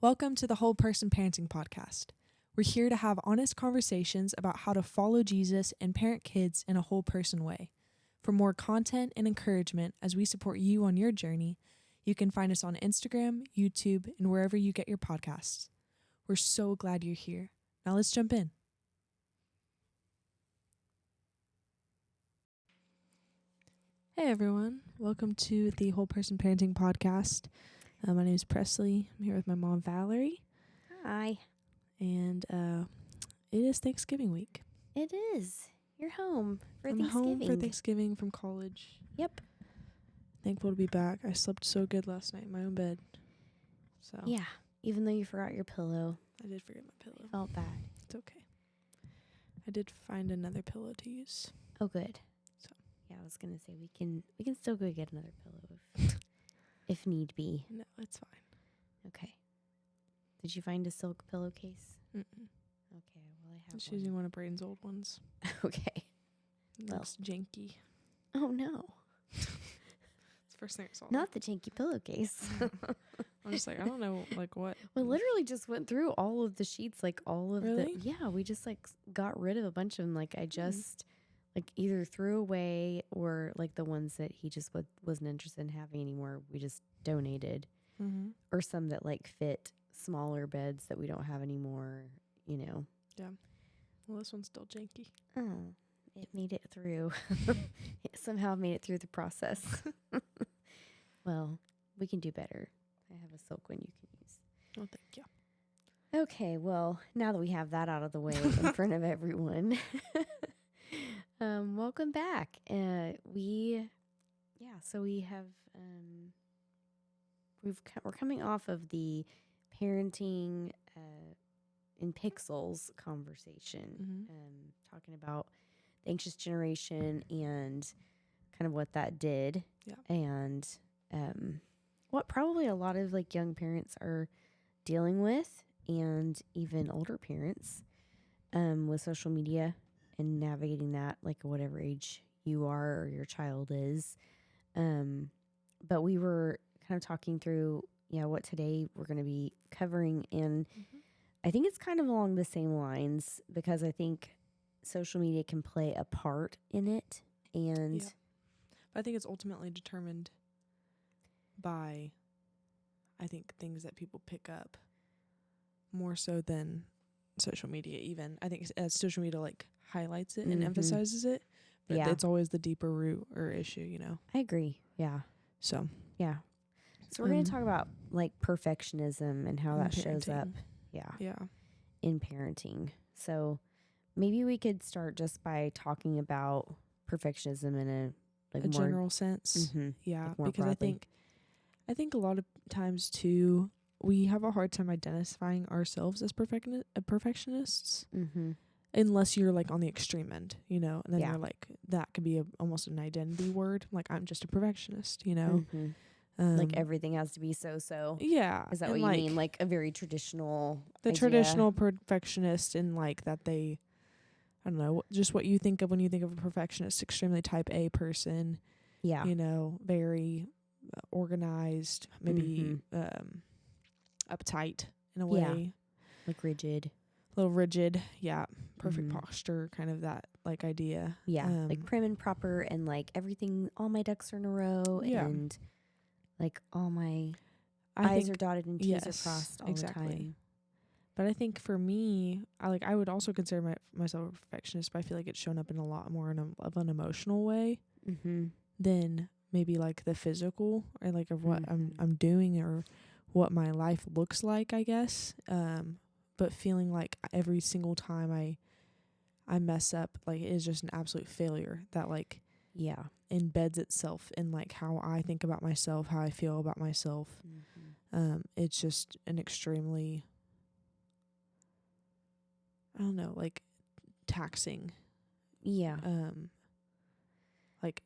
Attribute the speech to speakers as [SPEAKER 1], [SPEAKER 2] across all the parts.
[SPEAKER 1] Welcome to the Whole Person Parenting Podcast. We're here to have honest conversations about how to follow Jesus and parent kids in a whole person way. For more content and encouragement as we support you on your journey, you can find us on Instagram, YouTube, and wherever you get your podcasts. We're so glad you're here. Now let's jump in. Hey everyone, welcome to the Whole Person Parenting Podcast. My name is Presley. I'm here with my mom, Valerie.
[SPEAKER 2] Hi.
[SPEAKER 1] And it is Thanksgiving week.
[SPEAKER 2] It is. You're home for
[SPEAKER 1] I'm
[SPEAKER 2] Thanksgiving.
[SPEAKER 1] home for Thanksgiving from college.
[SPEAKER 2] Yep.
[SPEAKER 1] Thankful to be back. I slept so good last night in my own bed. So
[SPEAKER 2] Yeah. Even though you forgot your pillow.
[SPEAKER 1] I did forget my pillow.
[SPEAKER 2] Felt bad.
[SPEAKER 1] It's okay. I did find another pillow to use.
[SPEAKER 2] Oh, good.
[SPEAKER 1] So
[SPEAKER 2] yeah, I was gonna say we can still go get another pillow if need be.
[SPEAKER 1] no, it's fine.
[SPEAKER 2] Okay. Did you find a silk pillowcase?
[SPEAKER 1] Mm-mm.
[SPEAKER 2] Okay. Well, I have
[SPEAKER 1] Just using one of Brayden's old ones.
[SPEAKER 2] Okay.
[SPEAKER 1] It
[SPEAKER 2] Well.
[SPEAKER 1] looks janky.
[SPEAKER 2] Oh no.
[SPEAKER 1] It's the first thing I saw.
[SPEAKER 2] Not the janky pillowcase.
[SPEAKER 1] I'm just like, I don't know, like what.
[SPEAKER 2] We literally just went through all of the sheets, like all of
[SPEAKER 1] Really?
[SPEAKER 2] yeah, we just like got rid of a bunch of them. Like I just like either threw away or like the ones that he just wasn't interested in having anymore. We just donated,
[SPEAKER 1] Mm-hmm.
[SPEAKER 2] or some that like fit smaller beds that we don't have anymore, you know.
[SPEAKER 1] Yeah. Well, this one's still janky.
[SPEAKER 2] Oh, it made it through. It somehow made it through the process. Well, we can do better. I have a silk one you can use.
[SPEAKER 1] Oh, thank you.
[SPEAKER 2] Okay, well, now that we have that out of the way in front of everyone, welcome back. So we have, we're coming off of the parenting in pixels conversation,
[SPEAKER 1] Mm-hmm.
[SPEAKER 2] talking about the anxious generation and kind of what that did,
[SPEAKER 1] Yeah.
[SPEAKER 2] and what probably a lot of like young parents are dealing with, and even older parents with social media and navigating that, like whatever age you are or your child is. But we were kind of talking through, what today we're going to be covering. And I think it's kind of along the same lines, because I think social media can play a part in it. And
[SPEAKER 1] Yeah. But I think it's ultimately determined by, I think, things that people pick up more so than social media even. I think as social media like highlights it and emphasizes it, but it's always the deeper root or issue, you know?
[SPEAKER 2] I agree. Yeah.
[SPEAKER 1] So.
[SPEAKER 2] Yeah. So we're going to talk about like perfectionism and how that shows up.
[SPEAKER 1] Yeah.
[SPEAKER 2] In parenting. So maybe we could start just by talking about perfectionism in a more
[SPEAKER 1] general sense. Yeah.
[SPEAKER 2] Like more
[SPEAKER 1] because
[SPEAKER 2] broadly.
[SPEAKER 1] I think a lot of times too, we have a hard time identifying ourselves as perfectionists. Unless you're like on the extreme end, you know, and then you're like, that could be almost an identity word. Like, I'm just a perfectionist, you know,
[SPEAKER 2] like everything has to be so.
[SPEAKER 1] Yeah.
[SPEAKER 2] Is that what you mean? Like a very traditional,
[SPEAKER 1] traditional perfectionist, and like that I don't know, just what you think of when you think of a perfectionist, extremely type A person.
[SPEAKER 2] Yeah.
[SPEAKER 1] You know, very organized, maybe uptight in a way.
[SPEAKER 2] Yeah. Like rigid.
[SPEAKER 1] A little rigid. Yeah. Perfect posture, kind of that like idea.
[SPEAKER 2] Yeah. Like prim and proper, and like everything, all my ducks are in a row, and like all my I's are dotted and T's are crossed all the time.
[SPEAKER 1] But I think for me, I would also consider myself a perfectionist, but I feel like it's shown up in a lot more of an emotional way than maybe like the physical, or like of what I'm doing or what my life looks like, I guess. But feeling like every single time I mess up, like it is just an absolute failure that like embeds itself in like how I think about myself, how I feel about myself. It's just an extremely, I don't know, like taxing.
[SPEAKER 2] Yeah.
[SPEAKER 1] Like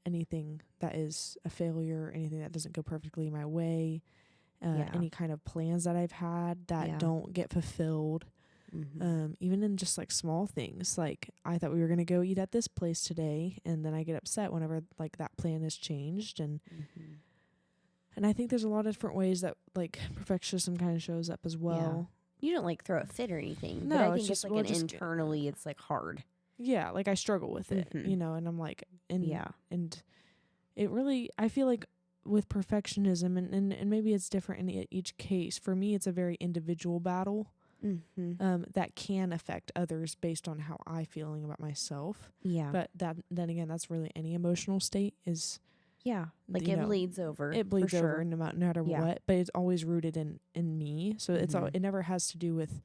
[SPEAKER 1] anything that is a failure, anything that doesn't go perfectly my way, any kind of plans that I've had that don't get fulfilled. Even in just like small things, like I thought we were going to go eat at this place today, and then I get upset whenever like that plan has changed, and And I think there's a lot of different ways that like perfectionism kind of shows up as well.
[SPEAKER 2] You don't like throw a fit or anything,
[SPEAKER 1] No,
[SPEAKER 2] but I
[SPEAKER 1] it's
[SPEAKER 2] think
[SPEAKER 1] just
[SPEAKER 2] it's like
[SPEAKER 1] well,
[SPEAKER 2] an
[SPEAKER 1] just
[SPEAKER 2] internally, it's like hard.
[SPEAKER 1] yeah, like I struggle with it,
[SPEAKER 2] Mhm.
[SPEAKER 1] you know, and I'm like, and
[SPEAKER 2] Yeah.
[SPEAKER 1] and it really, I feel like with perfectionism, and maybe it's different in each case. For me, it's a very individual battle. That can affect others based on how I feeling about myself.
[SPEAKER 2] Yeah.
[SPEAKER 1] But then again, that's really any emotional state is,
[SPEAKER 2] Yeah. Like
[SPEAKER 1] you
[SPEAKER 2] it
[SPEAKER 1] know,
[SPEAKER 2] bleeds over.
[SPEAKER 1] it bleeds
[SPEAKER 2] for
[SPEAKER 1] over
[SPEAKER 2] sure.
[SPEAKER 1] no matter
[SPEAKER 2] Yeah.
[SPEAKER 1] what, but it's always rooted in me. So it never has to do with,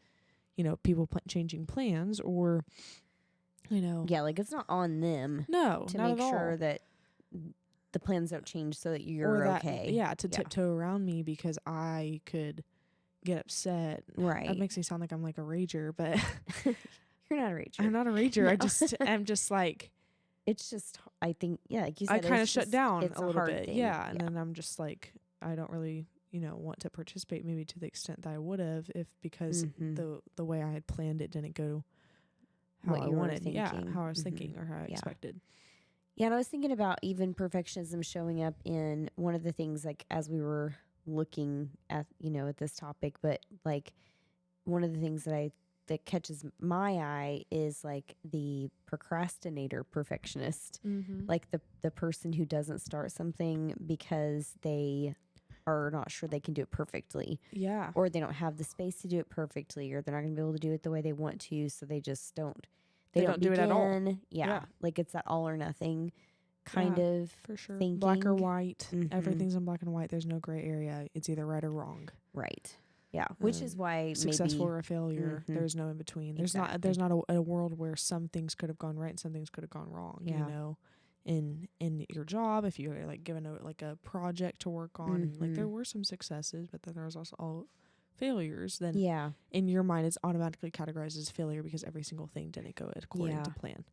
[SPEAKER 1] you know, people changing plans or, you know.
[SPEAKER 2] Yeah, like it's not on them
[SPEAKER 1] No,
[SPEAKER 2] to
[SPEAKER 1] not
[SPEAKER 2] make
[SPEAKER 1] at
[SPEAKER 2] sure
[SPEAKER 1] all.
[SPEAKER 2] that the plans don't change so that you're
[SPEAKER 1] Or that,
[SPEAKER 2] okay.
[SPEAKER 1] yeah, to tiptoe around me because I could get upset.
[SPEAKER 2] Right.
[SPEAKER 1] That makes me sound like I'm like a rager, but
[SPEAKER 2] You're not a rager.
[SPEAKER 1] I'm not a rager.
[SPEAKER 2] No.
[SPEAKER 1] I'm just like,
[SPEAKER 2] It's just, I think, yeah, like you
[SPEAKER 1] I
[SPEAKER 2] said,
[SPEAKER 1] kind of
[SPEAKER 2] it's
[SPEAKER 1] shut
[SPEAKER 2] just,
[SPEAKER 1] down
[SPEAKER 2] it's
[SPEAKER 1] a little
[SPEAKER 2] hard
[SPEAKER 1] bit.
[SPEAKER 2] thing.
[SPEAKER 1] Yeah. And then I'm just like, I don't really, you know, want to participate maybe to the extent that I would have because the way I had planned it didn't go how
[SPEAKER 2] What
[SPEAKER 1] I
[SPEAKER 2] you were
[SPEAKER 1] wanted. Yeah,
[SPEAKER 2] thinking.
[SPEAKER 1] how I was thinking or how I expected.
[SPEAKER 2] Yeah, and I was thinking about even perfectionism showing up in one of the things, like as we were looking at, you know, at this topic, but like one of the things that catches my eye is like the procrastinator perfectionist, like the person who doesn't start something because they are not sure they can do it perfectly.
[SPEAKER 1] Yeah.
[SPEAKER 2] Or they don't have the space to do it perfectly, or they're not going to be able to do it the way they want to, so they just don't. They don't
[SPEAKER 1] do it at all.
[SPEAKER 2] Yeah, like it's that all or nothing kind of
[SPEAKER 1] for sure.
[SPEAKER 2] thinking.
[SPEAKER 1] Black or white. Everything's in black and white. There's no gray area. It's either right or wrong.
[SPEAKER 2] Right. Yeah, which is why
[SPEAKER 1] successful
[SPEAKER 2] maybe
[SPEAKER 1] or a failure. There's no in between. There's
[SPEAKER 2] Exactly.
[SPEAKER 1] not a world where some things could have gone right and some things could have gone wrong.
[SPEAKER 2] Yeah.
[SPEAKER 1] You know, in your job, if you're like given a project to work on, and like there were some successes, but then there was also all failures. Then in your mind, it's automatically categorized as failure because every single thing didn't go according to plan.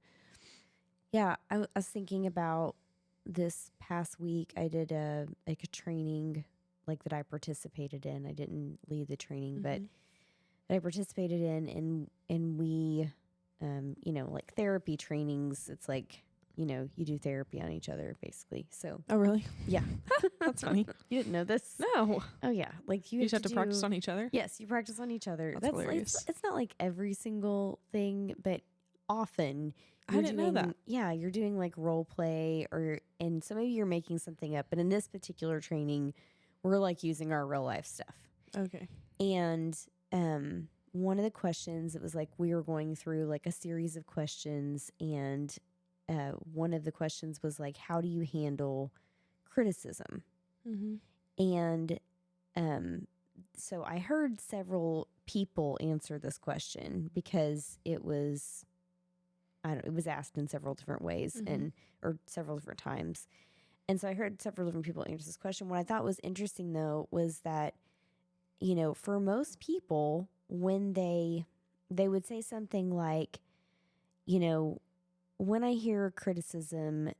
[SPEAKER 2] Yeah, I was thinking about this past week. I did a training like that I participated in. I didn't lead the training, but that I participated in, and we, you know, like therapy trainings. It's like, you know, you do therapy on each other basically. So
[SPEAKER 1] oh really?
[SPEAKER 2] Yeah,
[SPEAKER 1] that's funny.
[SPEAKER 2] You didn't know this?
[SPEAKER 1] No.
[SPEAKER 2] Oh yeah, like
[SPEAKER 1] you just have to practice on each other.
[SPEAKER 2] Yes, you practice on each other.
[SPEAKER 1] That's hilarious.
[SPEAKER 2] It's not like every single thing, but often.
[SPEAKER 1] I didn't know that.
[SPEAKER 2] Yeah, you're doing like role play, and so maybe you're making something up. But in this particular training, we're like using our real life stuff.
[SPEAKER 1] Okay.
[SPEAKER 2] And one of the questions, it was like we were going through like a series of questions, and one of the questions was like, how do you handle criticism? And so I heard several people answer this question because it was asked in several different ways or several different times. And so I heard several different people answer this question. What I thought was interesting though was that, you know, for most people, when they would say something like, you know, when I hear criticism,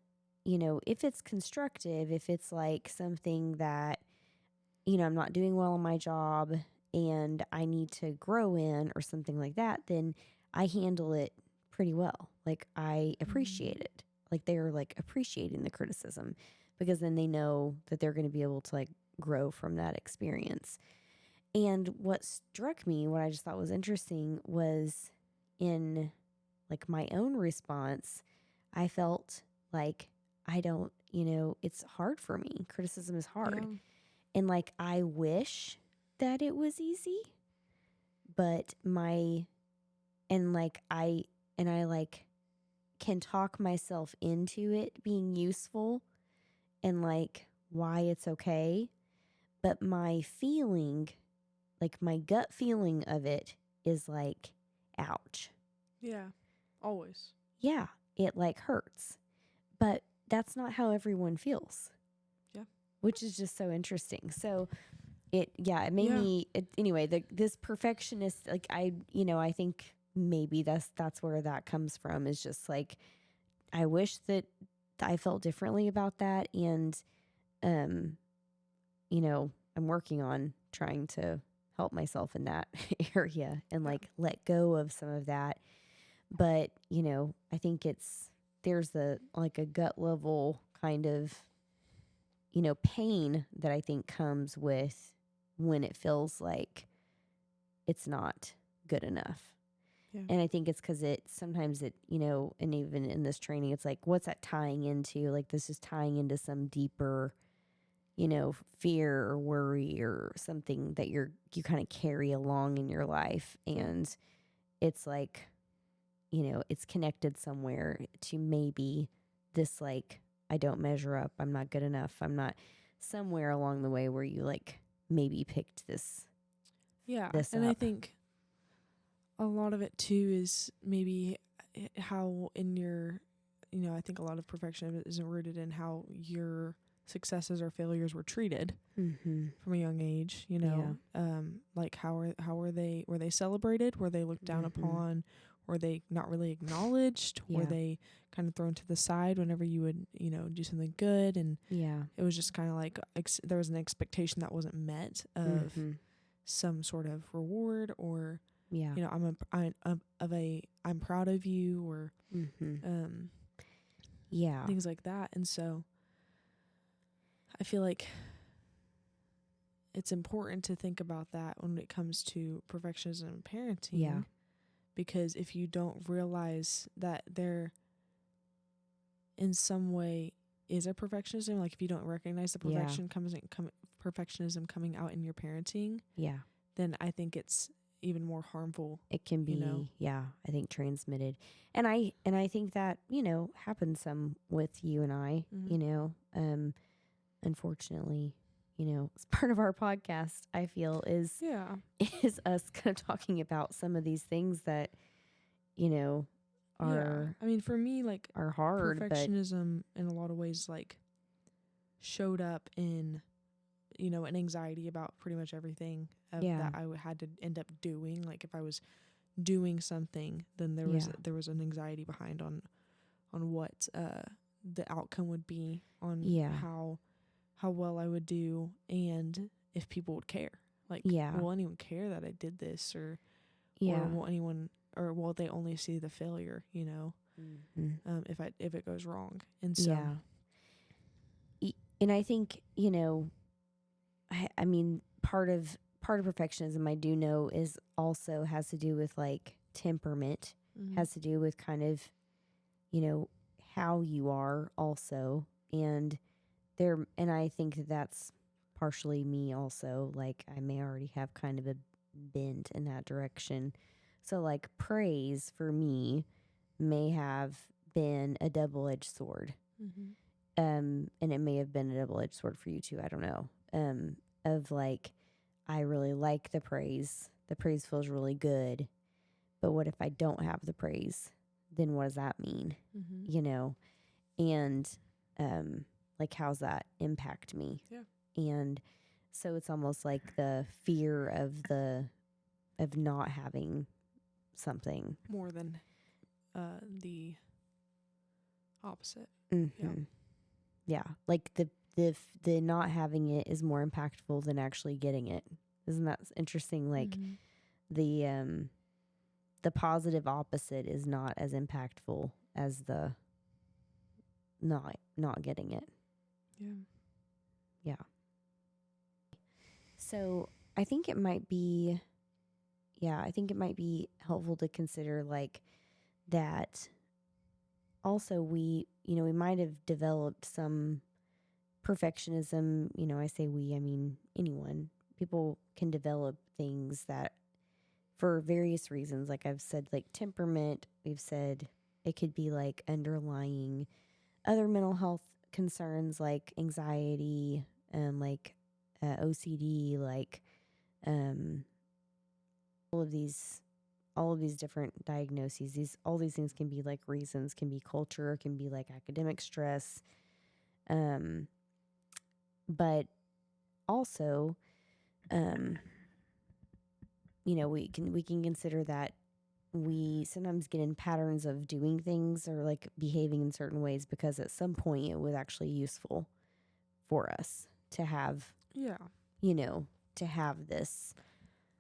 [SPEAKER 2] you know, if it's constructive, if it's like something that, you know, I'm not doing well in my job and I need to grow in or something like that, then I handle it pretty well. Like I appreciate it. Like they're like appreciating the criticism because then they know that they're going to be able to like grow from that experience. And what struck me, what I just thought was interesting was in like my own response, I felt like I don't, you know, it's hard for me. Criticism is hard.
[SPEAKER 1] Yeah.
[SPEAKER 2] And like I wish that it was easy, but I like can talk myself into it being useful and like why it's okay. But my feeling, like my gut feeling of it is like, ouch.
[SPEAKER 1] Yeah. Always.
[SPEAKER 2] Yeah. It like hurts. But that's not how everyone feels.
[SPEAKER 1] Yeah.
[SPEAKER 2] Which is just so interesting. So it made me, anyway, this perfectionist, like I think maybe that's where that comes from, is just like, I wish that I felt differently about that. And, you know, I'm working on trying to help myself in that area and like let go of some of that. But, you know, I think there's like a gut level kind of pain that I think comes with when it feels like it's not good enough.
[SPEAKER 1] Yeah.
[SPEAKER 2] And I think it's because sometimes and even in this training, it's like, what's that tying into? Like, this is tying into some deeper, fear or worry or something that you kind of carry along in your life. And it's like, it's connected somewhere to maybe this, like, I don't measure up. I'm not good enough. I'm not somewhere along the way where you like maybe picked this.
[SPEAKER 1] Yeah.
[SPEAKER 2] This
[SPEAKER 1] and
[SPEAKER 2] up.
[SPEAKER 1] I think a lot of it too is maybe how in your, I think a lot of perfectionism is rooted in how your successes or failures were treated from a young age, like were they celebrated? Were they looked down upon? Were they not really acknowledged?
[SPEAKER 2] Yeah.
[SPEAKER 1] Were they kind of thrown to the side whenever you would, do something good? And it was just kind of like there was an expectation that wasn't met of some sort of reward or, I'm proud of you or things like that. And so I feel like it's important to think about that when it comes to perfectionism and parenting.
[SPEAKER 2] Yeah.
[SPEAKER 1] Because if you don't realize that there in some way is a perfectionism, like if you don't recognize the perfectionism coming out in your parenting, then I think it's even more harmful.
[SPEAKER 2] It can be, I think transmitted. And I think that, happens some with you and I, unfortunately, it's part of our podcast, I feel is us kind of talking about some of these things that, are,
[SPEAKER 1] I mean, for me, like
[SPEAKER 2] are hard,
[SPEAKER 1] perfectionism in a lot of ways, like showed up in, an anxiety about pretty much everything that I had to end up doing. Like if I was doing something, then there was an anxiety behind on what the outcome would be, on how well I would do, and if people would care. Like, will anyone care that I did this, or will anyone, or will they only see the failure? If it goes wrong, and so
[SPEAKER 2] and I think I mean part of perfectionism I do know is also has to do with like temperament, has to do with kind of how you are also, and I think that's partially me also. Like I may already have kind of a bent in that direction. So like praise for me may have been a double-edged sword. And it may have been a double-edged sword for you too. I don't know. Of like, I really like the praise. The praise feels really good. But what if I don't have the praise? Then what does that mean? And like, how's that impact me? And so it's almost like the fear of not having something
[SPEAKER 1] more than the opposite.
[SPEAKER 2] Yeah, like the not having it is more impactful than actually getting it. Isn't that interesting? Like the positive opposite is not as impactful as the not getting it. Yeah. So I think it might be helpful to consider like that also we might have developed some perfectionism. I say we, I mean anyone. People can develop things that for various reasons, like I've said, like temperament. We've said it could be like underlying other mental health concerns like anxiety and like OCD, like all of these different diagnoses. All these things can be like reasons, can be culture, can be like academic stress, but also, we can consider that we sometimes get in patterns of doing things or like behaving in certain ways because at some point it was actually useful for us to have, to have this.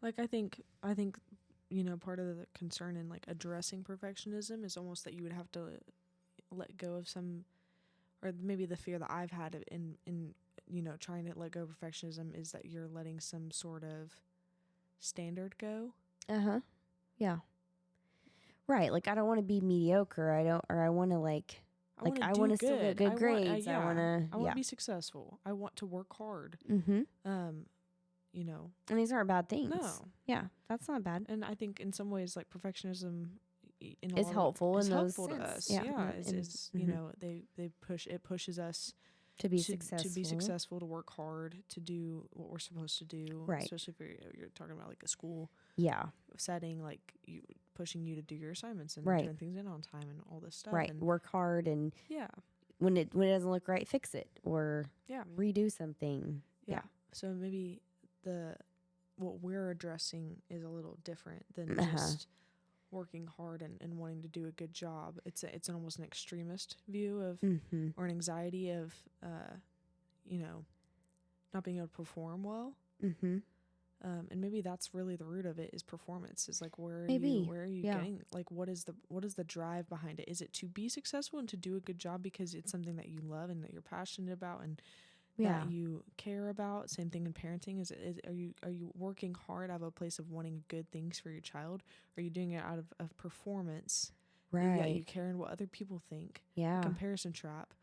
[SPEAKER 1] Like I think part of the concern in like addressing perfectionism is almost that you would have to let go of some, or maybe the fear that I've had in trying to let go of perfectionism is that you're letting some sort of standard go.
[SPEAKER 2] Yeah. Right. Like, I don't want to be mediocre. I want to I want to still get good grades. I want to
[SPEAKER 1] be successful. I want to work hard.
[SPEAKER 2] And these aren't bad things.
[SPEAKER 1] No.
[SPEAKER 2] Yeah, that's not bad.
[SPEAKER 1] And I think in some ways, like, perfectionism
[SPEAKER 2] is helpful in those
[SPEAKER 1] helpful
[SPEAKER 2] sense.
[SPEAKER 1] to us.
[SPEAKER 2] Yeah.
[SPEAKER 1] They pushes us
[SPEAKER 2] to be successful,
[SPEAKER 1] to work hard, to do what we're supposed to do.
[SPEAKER 2] Right.
[SPEAKER 1] Especially if you're talking about like a school setting, like pushing you to do your assignments and doing things in on time and all this stuff.
[SPEAKER 2] Right.
[SPEAKER 1] And
[SPEAKER 2] work hard and when it doesn't look right, fix it or redo something. Yeah.
[SPEAKER 1] So maybe what we're addressing is a little different than just working hard and wanting to do a good job. It's almost an extremist view of or an anxiety of not being able to perform well. And maybe that's really the root of it, is performance. Is like, where are you getting, like, what is the drive behind it? Is it to be successful and to do a good job because it's something that you love and that you're passionate about and that you care about? Same thing in parenting. Are you working hard out of a place of wanting good things for your child? Or are you doing it out of performance?
[SPEAKER 2] Right.
[SPEAKER 1] Yeah, you care what other people think.
[SPEAKER 2] Yeah.
[SPEAKER 1] Comparison trap.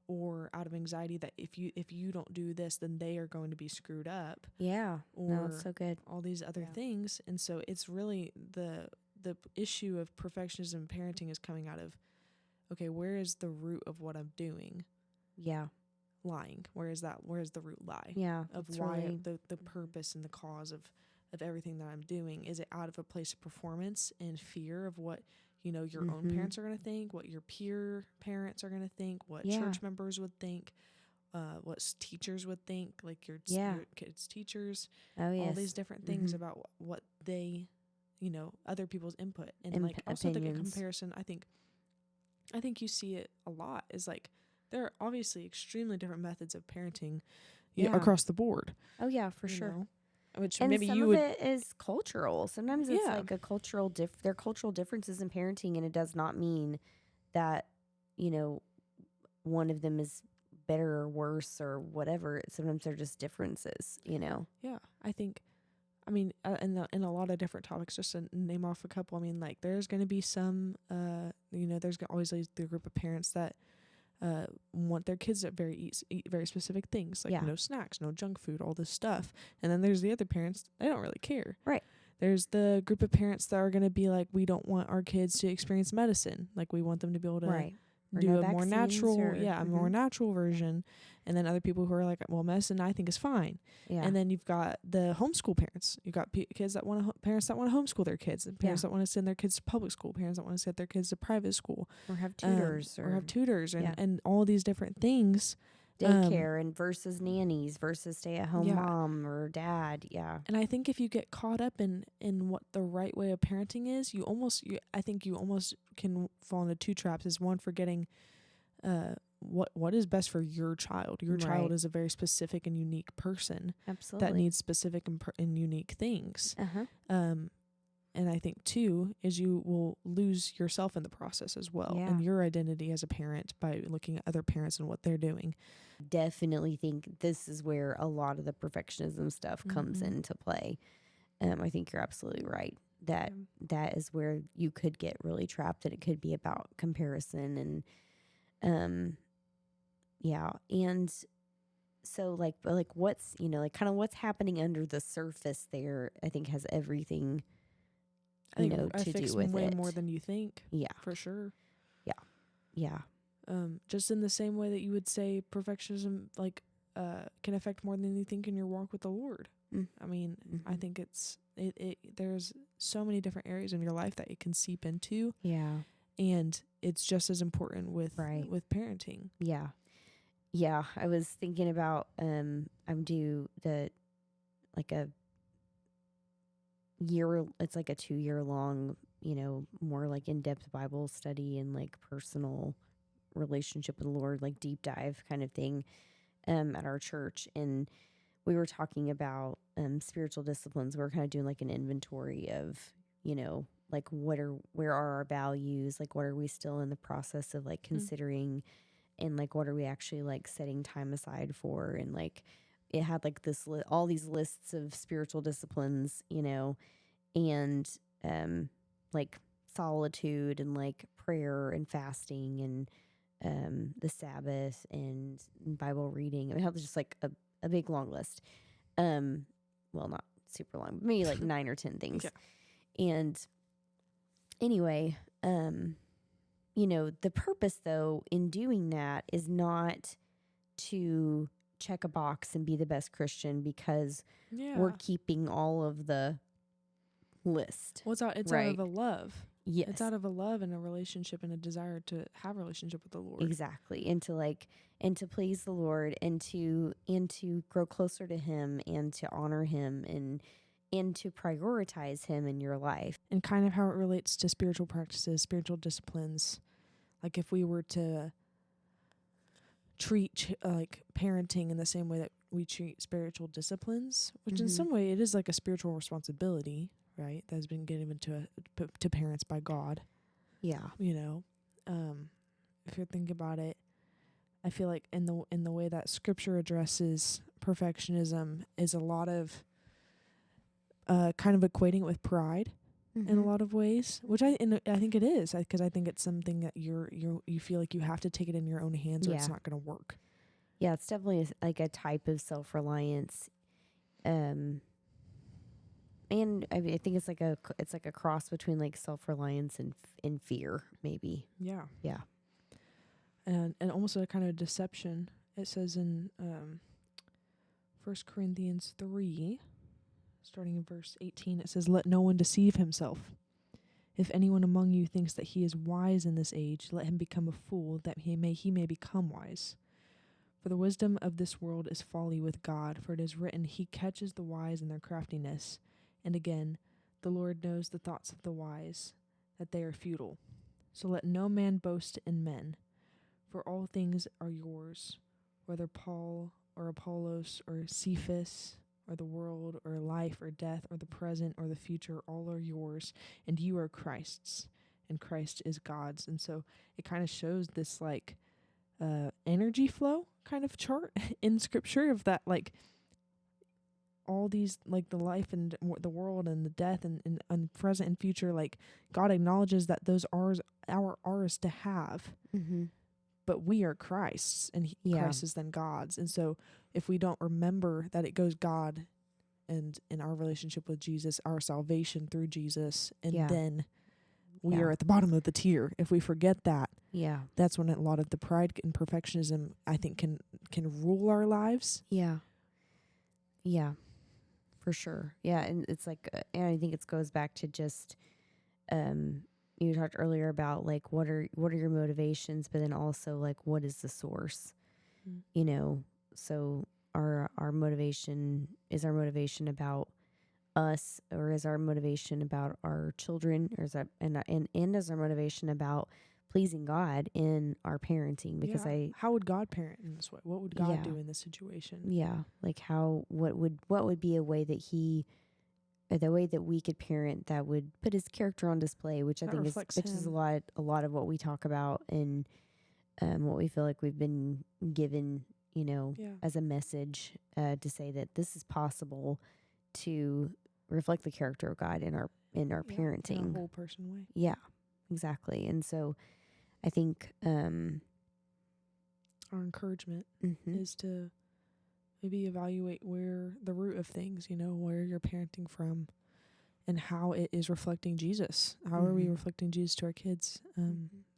[SPEAKER 1] Or out of anxiety that if you don't do this, then they are going to be screwed up.
[SPEAKER 2] Yeah.
[SPEAKER 1] Or
[SPEAKER 2] it's so good.
[SPEAKER 1] all these other things. And so it's really the issue of perfectionism in parenting is coming out of, okay, where is the root of what I'm doing?
[SPEAKER 2] Yeah.
[SPEAKER 1] Lying. Where is the root lie?
[SPEAKER 2] Yeah.
[SPEAKER 1] Of why the purpose and the cause of everything that I'm doing. Is it out of a place of performance and fear of what your own parents are going to think, what your peer parents are going to think, what church members would think, what teachers would think, like your kids' teachers, all these different things about what they, other people's input and like also opinions. The comparison. I think you see it a lot is like there are obviously extremely different methods of parenting across the board.
[SPEAKER 2] Oh yeah, for sure.
[SPEAKER 1] Which
[SPEAKER 2] and
[SPEAKER 1] maybe
[SPEAKER 2] some
[SPEAKER 1] you
[SPEAKER 2] of
[SPEAKER 1] would,
[SPEAKER 2] it is cultural. Sometimes it's like a cultural there are cultural differences in parenting, and it does not mean that one of them is better or worse or whatever. Sometimes they're just differences.
[SPEAKER 1] Yeah, I think. I mean, in a lot of different topics, just to name off a couple. I mean, like there's going to be some, there's always the group of parents that want their kids to eat very specific things, like no snacks, no junk food, all this stuff. And then there's the other parents, they don't really care.
[SPEAKER 2] Right.
[SPEAKER 1] There's the group of parents that are going to be like, we don't want our kids to experience medicine. Like we want them to be able to do a more natural, a more natural version. And then other people who are like, well, medicine I think is fine. Yeah. And then you've got the homeschool parents. You've got kids that parents that want to homeschool their kids, and parents that want to send their kids to public school, parents that want to send their kids to private school,
[SPEAKER 2] or have tutors,
[SPEAKER 1] and all these different things.
[SPEAKER 2] Daycare and versus nannies versus stay-at-home mom or dad. Yeah.
[SPEAKER 1] And I think if you get caught up in what the right way of parenting is, I think you almost can fall into two traps. Is one, forgetting what is best for your child. Your child is a very specific and unique person.
[SPEAKER 2] Absolutely.
[SPEAKER 1] That needs specific and unique things. And I think two is you will lose yourself in the process as well, and your identity as a parent by looking at other parents and what they're doing.
[SPEAKER 2] Definitely think this is where a lot of the perfectionism stuff comes into play. I think you're absolutely right. That is where you could get really trapped, and it could be about comparison and so like what's kind of what's happening under the surface there, I think has everything to do with
[SPEAKER 1] way
[SPEAKER 2] it.
[SPEAKER 1] More than you think.
[SPEAKER 2] Yeah,
[SPEAKER 1] for sure.
[SPEAKER 2] Yeah.
[SPEAKER 1] Just in the same way that you would say perfectionism can affect more than you think in your walk with the Lord. I mean, I think there's so many different areas in your life that it can seep into.
[SPEAKER 2] Yeah.
[SPEAKER 1] And it's just as important with parenting.
[SPEAKER 2] Yeah. Yeah. I was thinking about I'm due a year, it's like a 2-year long, more like in-depth Bible study and like personal relationship with the Lord, like deep dive kind of thing at our church. And we were talking about spiritual disciplines. We were kind of doing like an inventory of, like where are our values? Like what are we still in the process of like considering and like what are we actually like setting time aside for, and like it had like this all these lists of spiritual disciplines, and like solitude and like prayer and fasting and the Sabbath and Bible reading. I mean, it was just like a big long list. Well, not super long, but maybe like 9 or 10 things.
[SPEAKER 1] Yeah.
[SPEAKER 2] And anyway, the purpose though in doing that is not to check a box and be the best Christian because we're keeping all of the list.
[SPEAKER 1] Well, it's
[SPEAKER 2] right?
[SPEAKER 1] out of a love.
[SPEAKER 2] Yes.
[SPEAKER 1] It's out of a love and a relationship and a desire to have a relationship with the Lord.
[SPEAKER 2] Exactly. And to please the Lord and to grow closer to him and to honor him and to prioritize him in your life.
[SPEAKER 1] And kind of how it relates to spiritual practices, spiritual disciplines. Like if we were to treat like parenting in the same way that we treat spiritual disciplines, which in some way it is like a spiritual responsibility, right? That has been given to parents by God.
[SPEAKER 2] Yeah.
[SPEAKER 1] If you think about it, I feel like in the way that Scripture addresses perfectionism is a lot of kind of equating it with pride in a lot of ways, which I think it is, because I think it's something that you feel like you have to take it in your own hands or it's not going to work.
[SPEAKER 2] Yeah, it's definitely like a type of self-reliance. And I mean, I think it's like a cross between like self-reliance and fear, maybe.
[SPEAKER 1] Yeah.
[SPEAKER 2] Yeah.
[SPEAKER 1] And almost a kind of deception. It says in 1 Corinthians 3, starting in verse 18, it says, "Let no one deceive himself. If anyone among you thinks that he is wise in this age, let him become a fool, that he may become wise. For the wisdom of this world is folly with God, for it is written, He catches the wise in their craftiness. And again, the Lord knows the thoughts of the wise, that they are futile. So let no man boast in men, for all things are yours, whether Paul or Apollos or Cephas or the world or life or death or the present or the future, all are yours, and you are Christ's, and Christ is God's." And so it kind of shows this like energy flow kind of chart in Scripture of that, like all these, like the life and the world and the death and present and future, like God acknowledges that those are ours to have. But we are Christ's, and Christ is then God's. And so if we don't remember that it goes God and in our relationship with Jesus, our salvation through Jesus, and then we are at the bottom of the tier. If we forget that, that's when a lot of the pride and perfectionism, I think, can rule our lives.
[SPEAKER 2] Yeah, for sure. Yeah, and it's like, and I think it goes back to just, you talked earlier about like what are your motivations, but then also like what is the source? So our motivation is our motivation about us, or is our motivation about our children, or is that and is our motivation about pleasing God in our parenting? Because
[SPEAKER 1] how would God parent in this way? What would God do in this situation?
[SPEAKER 2] Yeah, like what would be a way that the way that we could parent that would put his character on display, which I think is a lot of what we talk about, and what we feel like we've been given, as a message, to say that this is possible to reflect the character of God in our parenting,
[SPEAKER 1] in a whole person way.
[SPEAKER 2] Yeah, exactly. And so I think our
[SPEAKER 1] encouragement is to maybe evaluate where the root of things, where you're parenting from, and how it is reflecting Jesus. How are we reflecting Jesus to our kids?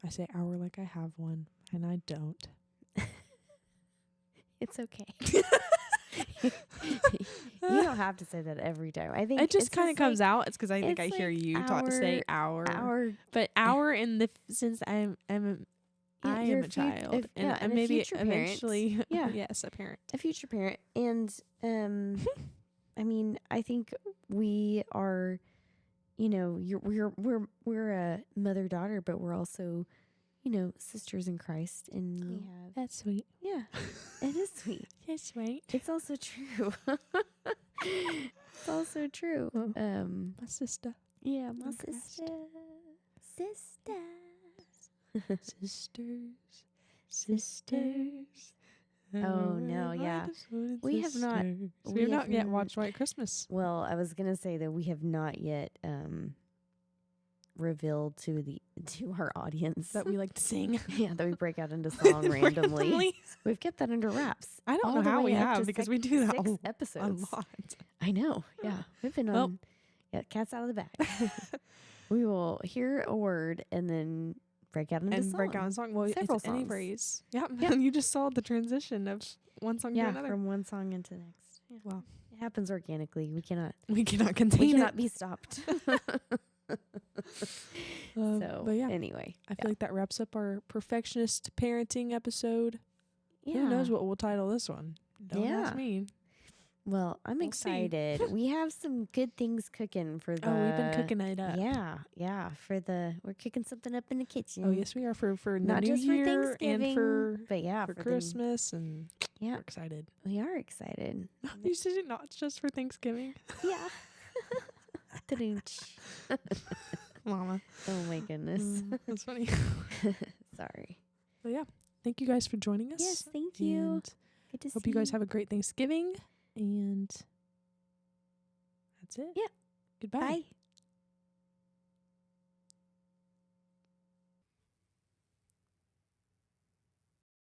[SPEAKER 1] I say our like I have one, and I don't.
[SPEAKER 2] It's okay. You don't have to say that every time. I think
[SPEAKER 1] it just kind of comes out. It's because I think I hear you say our, but our in the since I am a child, and maybe eventually, yes, a parent,
[SPEAKER 2] a future parent, and I mean, I think we are, we're a mother-daughter, but we're also, sisters in Christ, and we have.
[SPEAKER 1] That's sweet.
[SPEAKER 2] Yeah, it is sweet.
[SPEAKER 1] It's sweet.
[SPEAKER 2] It's also true. It's also true.
[SPEAKER 1] My sister.
[SPEAKER 2] Yeah, my sister. Sisters.
[SPEAKER 1] sisters.
[SPEAKER 2] Oh, no, yeah. We have not
[SPEAKER 1] yet watched White Christmas.
[SPEAKER 2] Well, I was gonna say that we have not yet revealed to our audience
[SPEAKER 1] That we like to sing.
[SPEAKER 2] yeah, that we break out into song randomly. We've kept that under wraps.
[SPEAKER 1] I don't
[SPEAKER 2] all
[SPEAKER 1] know
[SPEAKER 2] the
[SPEAKER 1] how
[SPEAKER 2] way
[SPEAKER 1] we
[SPEAKER 2] up
[SPEAKER 1] have
[SPEAKER 2] to
[SPEAKER 1] because we do that
[SPEAKER 2] 6
[SPEAKER 1] a
[SPEAKER 2] episodes.
[SPEAKER 1] lot.
[SPEAKER 2] I know. Yeah, we've been on. Yeah, cat's out of the bag. We will hear a word and then break out into song.
[SPEAKER 1] Break out a song. Well,
[SPEAKER 2] Several
[SPEAKER 1] it's any
[SPEAKER 2] songs.
[SPEAKER 1] phrase. Yeah.
[SPEAKER 2] Yeah.
[SPEAKER 1] You just saw the transition of one song to another.
[SPEAKER 2] From one song into the next. Yeah.
[SPEAKER 1] Wow.
[SPEAKER 2] It happens organically. We cannot
[SPEAKER 1] contain
[SPEAKER 2] we
[SPEAKER 1] it.
[SPEAKER 2] cannot be stopped.
[SPEAKER 1] But yeah,
[SPEAKER 2] anyway,
[SPEAKER 1] I feel like that wraps up our perfectionist parenting episode.
[SPEAKER 2] yeah.
[SPEAKER 1] Who knows what we'll title this one? Don't ask me.
[SPEAKER 2] Well, I'm
[SPEAKER 1] We'll see.
[SPEAKER 2] excited. We have some good things cooking for the.
[SPEAKER 1] Oh, we've been cooking it up.
[SPEAKER 2] Yeah. We're cooking something up in the kitchen.
[SPEAKER 1] Oh, yes, we are for
[SPEAKER 2] not
[SPEAKER 1] the new
[SPEAKER 2] just
[SPEAKER 1] year
[SPEAKER 2] for Thanksgiving,
[SPEAKER 1] and for
[SPEAKER 2] but
[SPEAKER 1] for Christmas, and
[SPEAKER 2] yeah,
[SPEAKER 1] we're excited.
[SPEAKER 2] we are excited.
[SPEAKER 1] You said it not just for Thanksgiving,
[SPEAKER 2] Yeah. Ta-doonch.
[SPEAKER 1] Mama.
[SPEAKER 2] Oh my goodness.
[SPEAKER 1] That's funny.
[SPEAKER 2] Sorry.
[SPEAKER 1] But yeah, thank you guys for joining us.
[SPEAKER 2] Yes, thank you.
[SPEAKER 1] And
[SPEAKER 2] Good to see
[SPEAKER 1] hope you guys have a great Thanksgiving. And that's it.
[SPEAKER 2] Yeah.
[SPEAKER 1] Goodbye.
[SPEAKER 2] Bye.